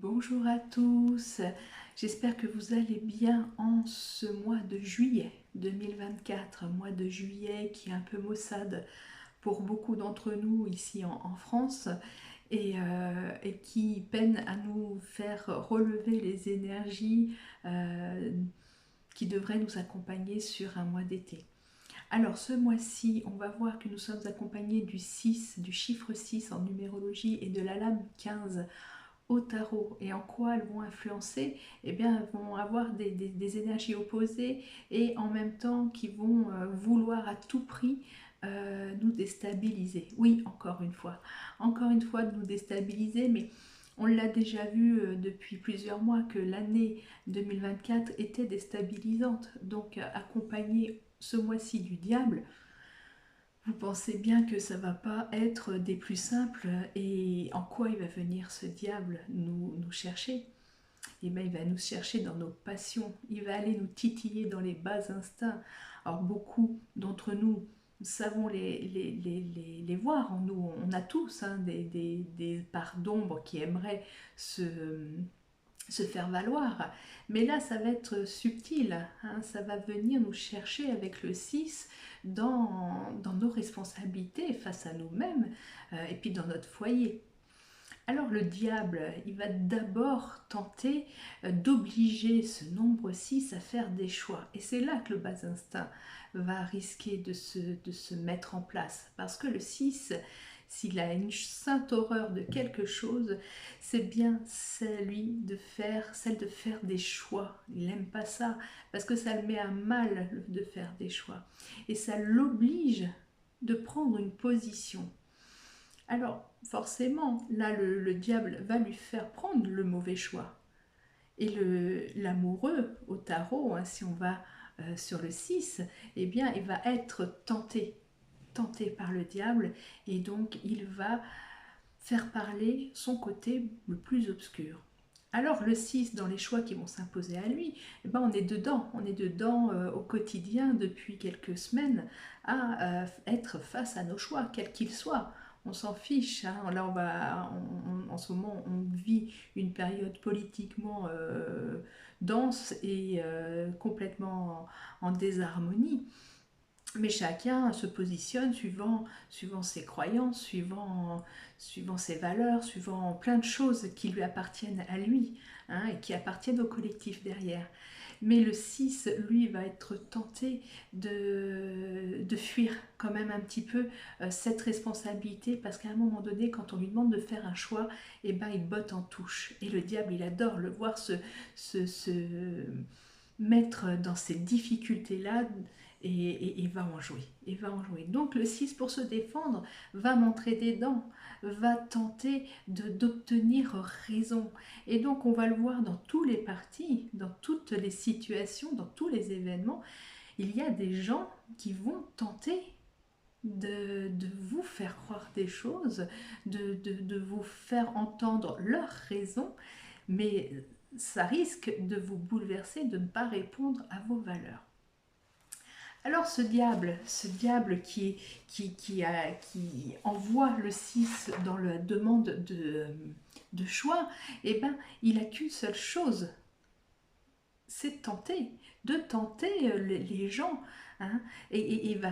Bonjour à tous, j'espère que vous allez bien en ce mois de juillet 2024, mois de juillet qui est un peu maussade pour beaucoup d'entre nous ici en France et qui peine à nous faire relever les énergies qui devraient nous accompagner sur un mois d'été. Alors ce mois-ci, on va voir que nous sommes accompagnés du 6, du chiffre 6 en numérologie et de la lame 15 au tarot. Et en quoi elles vont influencer? Eh bien, elles vont avoir des énergies opposées et en même temps qui vont vouloir à tout prix nous déstabiliser. Oui, encore une fois de nous déstabiliser, mais on l'a déjà vu depuis plusieurs mois que l'année 2024 était déstabilisante. Donc, accompagner ce mois-ci du diable, vous pensez bien que ça va pas être des plus simples. Et en quoi il va venir ce diable nous chercher? Eh bien, il va nous chercher dans nos passions, il va aller nous titiller dans les bas instincts. Alors beaucoup d'entre nous savons les voir en nous, on a tous hein, des parts d'ombre qui aimeraient se faire valoir. Mais là, ça va être subtil, hein, ça va venir nous chercher avec le 6 dans nos responsabilités face à nous-mêmes et puis dans notre foyer. Alors le diable, il va d'abord tenter d'obliger ce nombre 6 à faire des choix. Et c'est là que le bas instinct va risquer de se mettre en place. Parce que le 6, s'il a une sainte horreur de quelque chose, c'est bien celle de faire des choix. Il n'aime pas ça, parce que ça le met à mal de faire des choix. Et ça l'oblige de prendre une position. Alors, forcément, là, le diable va lui faire prendre le mauvais choix. Et l'amoureux au tarot, hein, si on va sur le 6, eh bien, il va être tenté par le diable, et donc il va faire parler son côté le plus obscur. Alors le 6, dans les choix qui vont s'imposer à lui, eh ben, on est dedans au quotidien depuis quelques semaines à être face à nos choix, quels qu'ils soient. On s'en fiche, hein. Là en ce moment on vit une période politiquement dense et complètement en désharmonie. Mais chacun se positionne suivant ses croyances, suivant ses valeurs, suivant plein de choses qui lui appartiennent à lui hein, et qui appartiennent au collectif derrière. Mais le 6, lui, va être tenté de fuir quand même un petit peu cette responsabilité parce qu'à un moment donné, quand on lui demande de faire un choix, eh ben, il botte en touche. Et le diable, il adore le voir se mettre dans ces difficultés-là et va en jouer. Et va en jouer. Donc le 6 pour se défendre va montrer des dents, va tenter d'obtenir raison. Et donc on va le voir dans tous les partis, dans toutes les situations, dans tous les événements. Il y a des gens qui vont tenter de vous faire croire des choses, de vous faire entendre leurs raisons, mais ça risque de vous bouleverser, de ne pas répondre à vos valeurs. Alors ce diable qui envoie le 6 dans la demande de choix, eh ben, il n'a qu'une seule chose, c'est de tenter les gens. Hein, et il va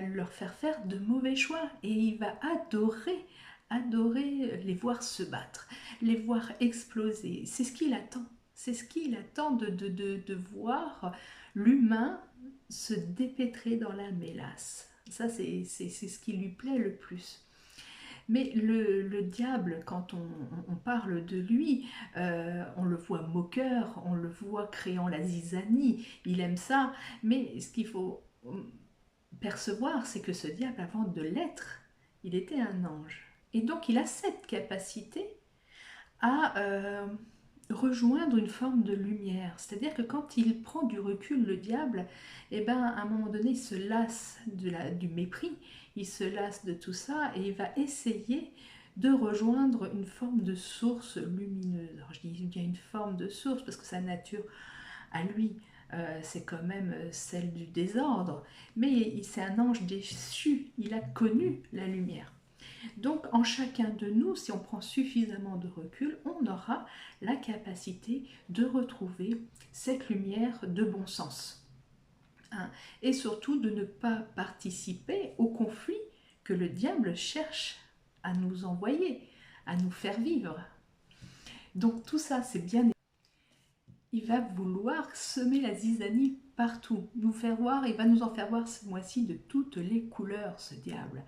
leur faire faire de mauvais choix. Et il va adorer les voir se battre, les voir exploser. C'est ce qu'il attend. C'est ce qu'il attend de voir l'humain se dépêtrer dans la mélasse. Ça, c'est ce qui lui plaît le plus. Mais le diable, quand on parle de lui, on le voit moqueur, on le voit créant la zizanie, il aime ça. Mais ce qu'il faut percevoir, c'est que ce diable, avant de l'être, il était un ange. Et donc il a cette capacité à rejoindre une forme de lumière. C'est-à-dire que quand il prend du recul, le diable, eh ben, à un moment donné, il se lasse du mépris, il se lasse de tout ça et il va essayer de rejoindre une forme de source lumineuse. Alors je dis bien une forme de source parce que sa nature à lui, c'est quand même celle du désordre, mais c'est un ange déchu, il a connu la lumière. Donc en chacun de nous, si on prend suffisamment de recul, on aura la capacité de retrouver cette lumière de bon sens. Hein, et surtout de ne pas participer au conflit que le diable cherche à nous envoyer, à nous faire vivre. Donc tout ça, c'est bien. Il va vouloir semer la zizanie partout, nous faire voir, il va nous en faire voir ce mois-ci de toutes les couleurs, ce diable.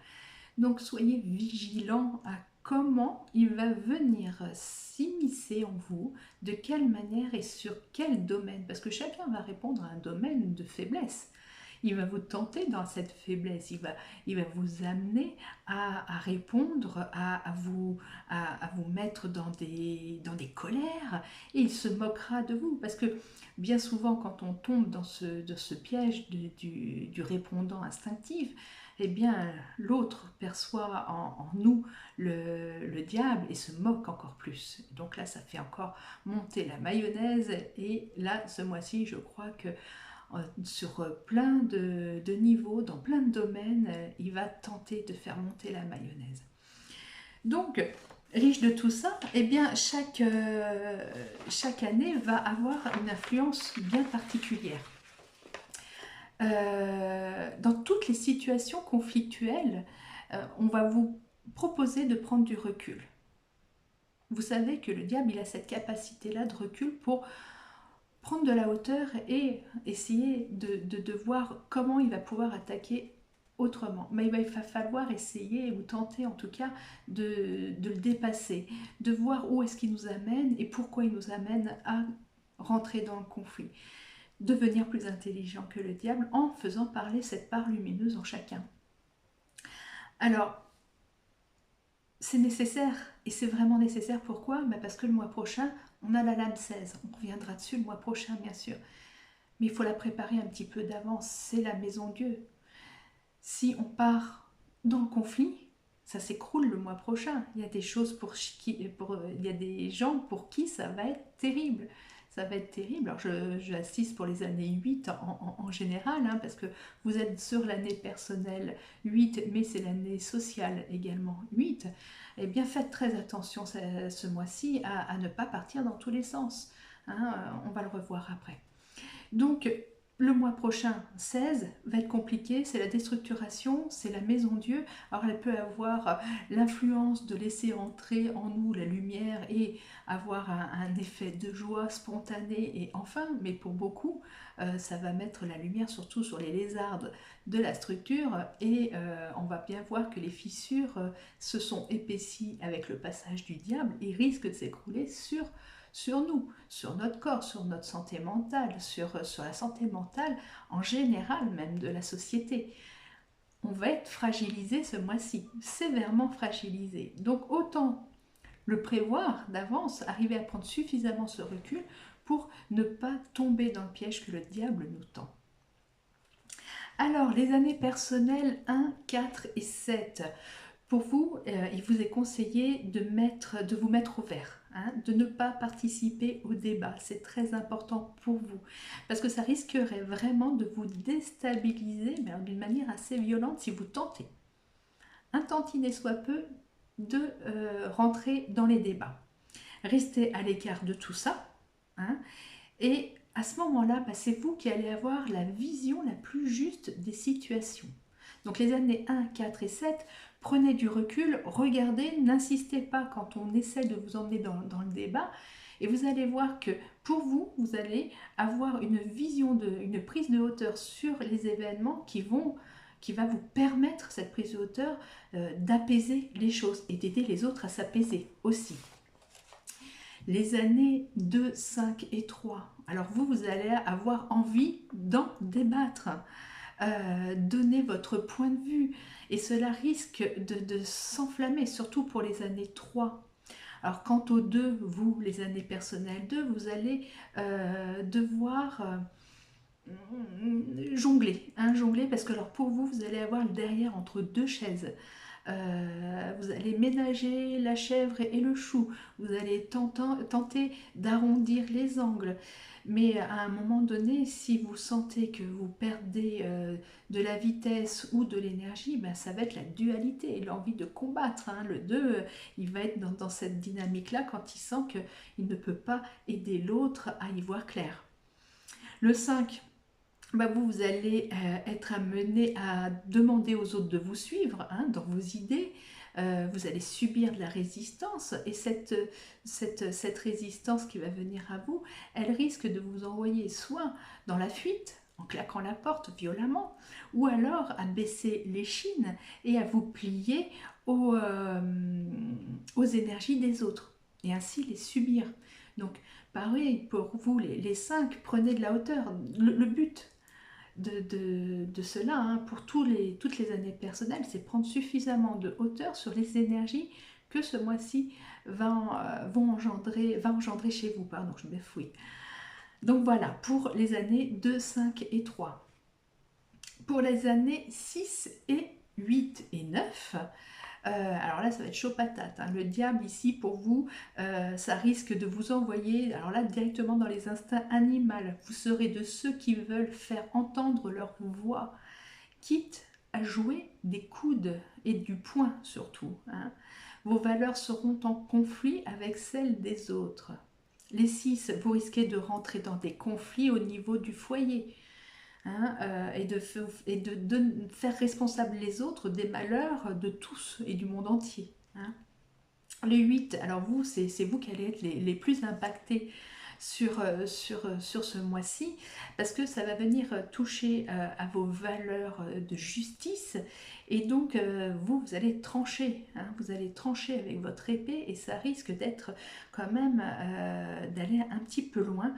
Donc soyez vigilants à comment il va venir s'immiscer en vous, de quelle manière et sur quel domaine, parce que chacun va répondre à un domaine de faiblesse. Il va vous tenter dans cette faiblesse, il va vous amener à répondre, à vous mettre dans des colères, et il se moquera de vous, parce que bien souvent quand on tombe dans ce piège du répondant instinctif, eh bien l'autre perçoit en nous le diable et se moque encore plus. Donc là, ça fait encore monter la mayonnaise, et là, ce mois-ci, je crois que sur plein de niveaux, dans plein de domaines, il va tenter de faire monter la mayonnaise. Donc, riche de tout ça, eh bien, chaque année va avoir une influence bien particulière. Dans toutes les situations conflictuelles, on va vous proposer de prendre du recul. Vous savez que le diable, il a cette capacité-là de recul pour prendre de la hauteur et essayer de voir comment il va pouvoir attaquer autrement. Mais il va falloir essayer, ou tenter en tout cas, de le dépasser, de voir où est-ce qu'il nous amène et pourquoi il nous amène à rentrer dans le conflit. Devenir plus intelligent que le diable en faisant parler cette part lumineuse en chacun. Alors, c'est nécessaire, et c'est vraiment nécessaire. Pourquoi? Parce que le mois prochain, on a la lame 16. On reviendra dessus le mois prochain, bien sûr. Mais il faut la préparer un petit peu d'avance. C'est la maison Dieu. Si on part dans le conflit, ça s'écroule le mois prochain. Il y a des choses il y a des gens pour qui ça va être terrible. Ça va être terrible. Alors j'assiste pour les années 8 en général, hein, parce que vous êtes sur l'année personnelle 8, mais c'est l'année sociale également 8. Eh bien, faites très attention ce mois-ci à ne pas partir dans tous les sens. Hein, on va le revoir après. Donc, le mois prochain, 16, va être compliqué, c'est la déstructuration, c'est la maison Dieu. Alors elle peut avoir l'influence de laisser entrer en nous la lumière et avoir un effet de joie spontanée et enfin, mais pour beaucoup, ça va mettre la lumière surtout sur les lézardes de la structure, et on va bien voir que les fissures se sont épaissies avec le passage du diable et risquent de s'écrouler sur nous, sur notre corps, sur notre santé mentale, sur la santé mentale en général même de la société. On va être fragilisé ce mois-ci, sévèrement fragilisé. Donc autant le prévoir d'avance, arriver à prendre suffisamment ce recul pour ne pas tomber dans le piège que le diable nous tend. Alors, les années personnelles 1, 4 et 7. Pour vous, il vous est conseillé de vous mettre au vert, hein, de ne pas participer au débat. C'est très important pour vous, parce que ça risquerait vraiment de vous déstabiliser, mais d'une manière assez violente si vous tentez, un tantinet soit peu, de rentrer dans les débats. Restez à l'écart de tout ça, hein, et à ce moment-là, c'est vous qui allez avoir la vision la plus juste des situations. Donc les années 1, 4 et 7, prenez du recul, regardez, n'insistez pas quand on essaie de vous emmener dans le débat, et vous allez voir que pour vous, vous allez avoir une vision, une prise de hauteur sur les événements qui va vous permettre, cette prise de hauteur, d'apaiser les choses et d'aider les autres à s'apaiser aussi. Les années 2, 5 et 3, alors vous allez avoir envie d'en débattre. Donner votre point de vue, et cela risque de s'enflammer, surtout pour les années 3. Alors quant aux 2, vous, les années personnelles 2, vous allez devoir jongler, hein, jongler, parce que alors pour vous, vous allez avoir le derrière entre deux chaises. vous allez ménager la chèvre et le chou, vous allez tenter d'arrondir les angles. Mais à un moment donné, si vous sentez que vous perdez de la vitesse ou de l'énergie, ben ça va être la dualité, l'envie de combattre, hein. Le 2, il va être dans cette dynamique-là quand il sent qu'il ne peut pas aider l'autre à y voir clair. Le 5, bah vous allez être amené à demander aux autres de vous suivre, hein, dans vos idées. Vous allez subir de la résistance et cette résistance qui va venir à vous, elle risque de vous envoyer soit dans la fuite, en claquant la porte violemment, ou alors à baisser l'échine et à vous plier aux énergies des autres et ainsi les subir. Donc, pareil, pour vous, les 5, prenez de la hauteur. Le but de cela, hein, pour toutes les années personnelles, c'est prendre suffisamment de hauteur sur les énergies que ce mois-ci va engendrer chez vous. Pardon, je me fouille. Donc voilà, pour les années 2, 5 et 3. Pour les années 6 et 8 et 9, alors là, ça va être chaud patate, hein. Le diable ici, pour vous, ça risque de vous envoyer, alors là, directement dans les instincts animaux. Vous serez de ceux qui veulent faire entendre leur voix, quitte à jouer des coudes et du poing surtout, hein. Vos valeurs seront en conflit avec celles des autres. Les 6, vous risquez de rentrer dans des conflits au niveau du foyer. Hein, et de faire responsable les autres des malheurs de tous et du monde entier. Hein. Les 8, alors vous, c'est vous qui allez être les plus impactés sur ce mois-ci, parce que ça va venir toucher à vos valeurs de justice, et donc vous allez trancher, hein, vous allez trancher avec votre épée, et ça risque d'être quand même d'aller un petit peu loin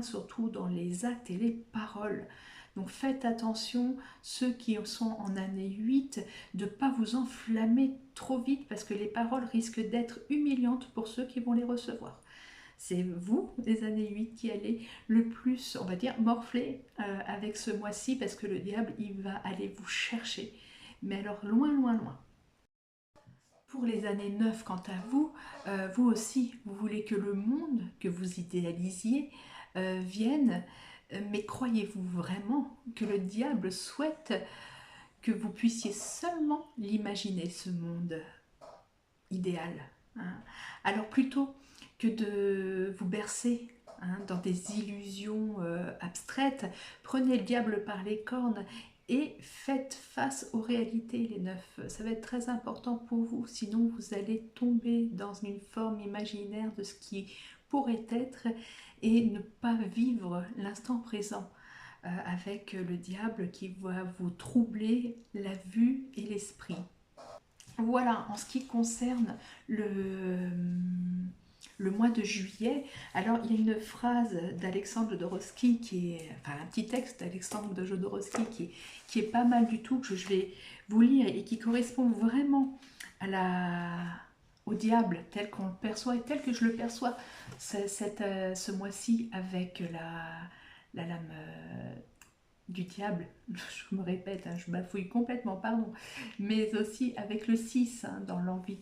surtout dans les actes et les paroles. Donc faites attention, ceux qui sont en année 8, de ne pas vous enflammer trop vite, parce que les paroles risquent d'être humiliantes pour ceux qui vont les recevoir. C'est vous, les années 8, qui allez le plus, on va dire, morfler avec ce mois-ci, parce que le diable, il va aller vous chercher. Mais alors, loin, loin, loin. Pour les années 9, quant à vous, vous aussi, vous voulez que le monde que vous idéalisiez vienne, mais croyez-vous vraiment que le diable souhaite que vous puissiez seulement l'imaginer, ce monde idéal, hein? Alors plutôt que de vous bercer, hein, dans des illusions abstraites, prenez le diable par les cornes et faites face aux réalités, les 9. Ça va être très important pour vous, sinon vous allez tomber dans une forme imaginaire de ce qui pourrait être et ne pas vivre l'instant présent, avec le diable qui va vous troubler la vue et l'esprit. Voilà, en ce qui concerne le mois de juillet, alors il y a une phrase d'Alexandre Jodorowsky enfin un petit texte d'Alexandre de Jodorowsky qui est pas mal du tout, que je vais vous lire et qui correspond vraiment au diable tel qu'on le perçoit et tel que je le perçois ce mois-ci avec la lame du diable, je me répète, hein, je bafouille complètement, pardon, mais aussi avec le 6, hein, dans l'envie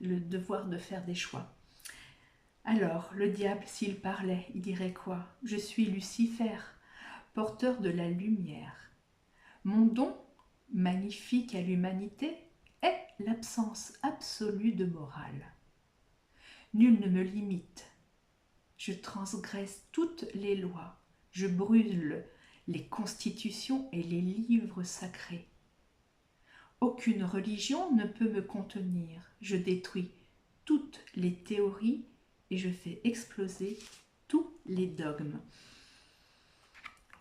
le devoir de faire des choix. Alors, le diable, s'il parlait, il dirait quoi? Je suis Lucifer, porteur de la lumière. Mon don, magnifique à l'humanité, est l'absence absolue de morale. Nul ne me limite. Je transgresse toutes les lois. Je brûle les constitutions et les livres sacrés. Aucune religion ne peut me contenir. Je détruis toutes les théories et je fais exploser tous les dogmes.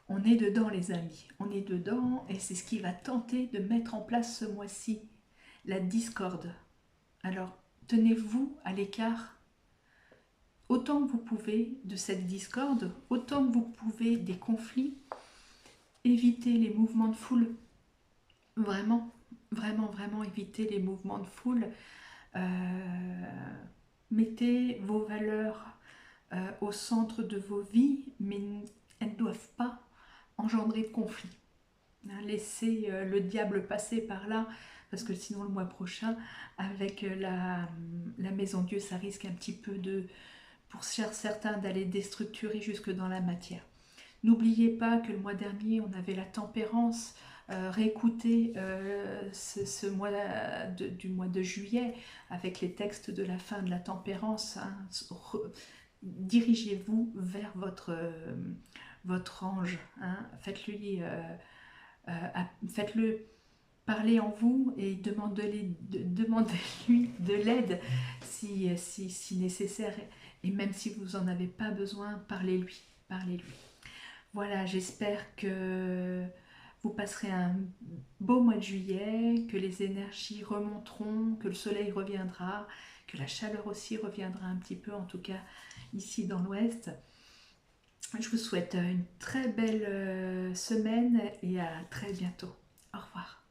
On est dedans, les amis, on est dedans, et c'est ce qui va tenter de mettre en place ce mois-ci, la discorde. Alors, tenez-vous à l'écart autant que vous pouvez de cette discorde, autant que vous pouvez des conflits. Évitez les mouvements de foule, vraiment, vraiment, vraiment évitez les mouvements de foule. Mettez vos valeurs au centre de vos vies, mais elles ne doivent pas engendrer de conflit. Laissez le diable passer par là, parce que sinon le mois prochain, avec la Maison Dieu, ça risque un petit peu de, pour certains, d'aller déstructurer jusque dans la matière. N'oubliez pas que le mois dernier, on avait la tempérance. Réécoutez ce mois du mois de juillet avec les textes de la fin de la tempérance. Hein. Dirigez-vous vers votre ange. Hein. Faites-le parler en vous et demandez-lui de l'aide si nécessaire. Et même si vous n'en avez pas besoin, parlez-lui. Parlez-lui. Voilà, j'espère que vous passerez un beau mois de juillet, que les énergies remonteront, que le soleil reviendra, que la chaleur aussi reviendra un petit peu, en tout cas ici dans l'ouest. Je vous souhaite une très belle semaine et à très bientôt. Au revoir.